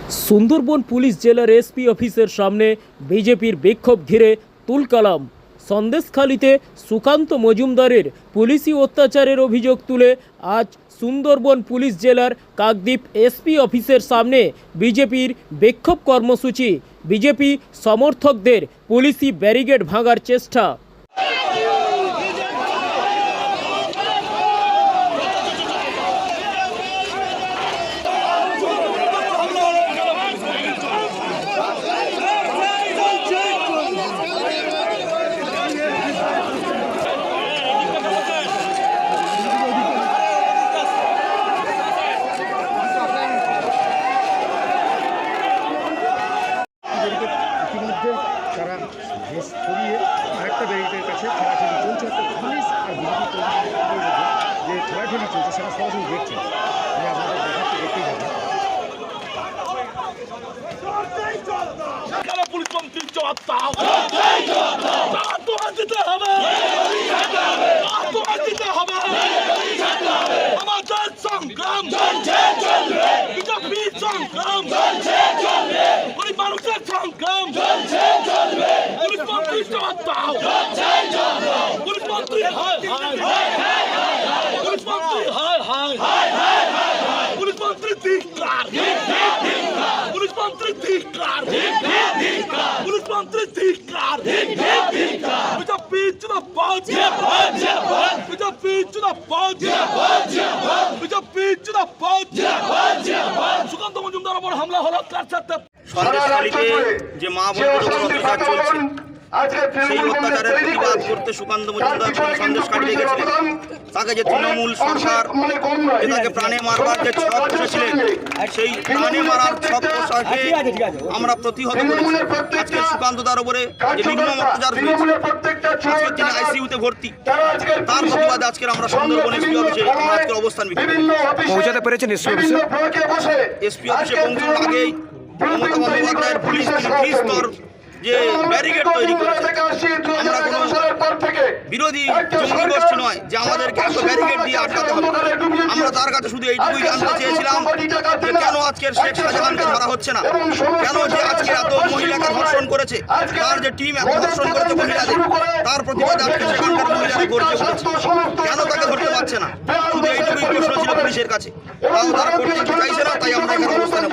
Sundarban police জেলার SP অফিসের সামনে বিজেপির বিক্ষোভ ঘিরে তুলকালাম। সন্দেশখালীতে সুকান্ত মজুমদারের পুলিশি অত্যাচারের অভিযোগ তুলে আজ সুন্দরবন পুলিশ জেলার কাকদ্বীপ এসপি অফিসের সামনে বিজেপির বিক্ষোভ কর্মসূচি। বিজেপি সমর্থকদের পুলিশি ব্যারিকেড ভাঙার চেষ্টা। ইতিমধ্যে তারা ঘেস ছড়িয়ে আরেকটা ব্যারিকেডের কাছে ঠেলাঠেলি চলছে। পুলিশ আর বিজেপি যে ঠেলাঠেলি চলছে সেটা সরাসরি দেখছেন। আমি আপনাদের দেখাচ্ছি, দেখতেই যাবেন। সুকান্ত মজুমদার ওপর হামলা হলো সন্দেশখালীতে যে মা বোনদের উপর অত্যাচার চলছে সেই অত্যাচারের প্রতিবাদ করতে সুকান্ত মজুমদার সন্দেশখালী গেছিলেন। তাকে যে তৃণমূল সরকার এটাকে প্রাণে মারবার যে ছক কষেছিলেন, সেই প্রাণে মারার ছক কষাকে আমরা প্রতিহত করেছি। আজকে সুকান্ত দার উপরে যে নির্মম অত্যাচার হয়েছে, আজকে তিনি আইসিইউতে ভর্তি, তার প্রতিবাদে আজকের আমরা সুন্দরবন এসপি অফিসে আমরা আজকের অবস্থান পৌঁছাতে পেরেছেন এসপি অফিসে? এসপি অফিসে পৌঁছানোর আগেই মমতা বন্দ্যোপাধ্যায়ের পুলিশ ত্রিস্তর যে ব্যারিকেড তৈরি করেছে, আমরা কোনো বিরোধী জঙ্গি গোষ্ঠী নয় যে আমাদেরকে এত ব্যারিকেড দিয়ে আটকাতে হবে। আমরা তার কাছে শুধু এইটুকুই জানতে চেয়েছিলাম যে কেন আজকের শেখ শাহজাহানকে ধরা হচ্ছে না, কেন যে আজকে এত মহিলাকে ধর্ষণ করেছে, তার যে টিম এত ধর্ষণ করেছে মহিলাদের, তার প্রতিবাদে আজকে সেখানকার মহিলারা গর্জে উঠেছে, কেন তাকে ধরতে পারছে না। শুধু এইটুকুই প্রশ্ন ছিল পুলিশের কাছে, তাও তারা করতে চাইছে না, তাই আমরা এখানে অবস্থানে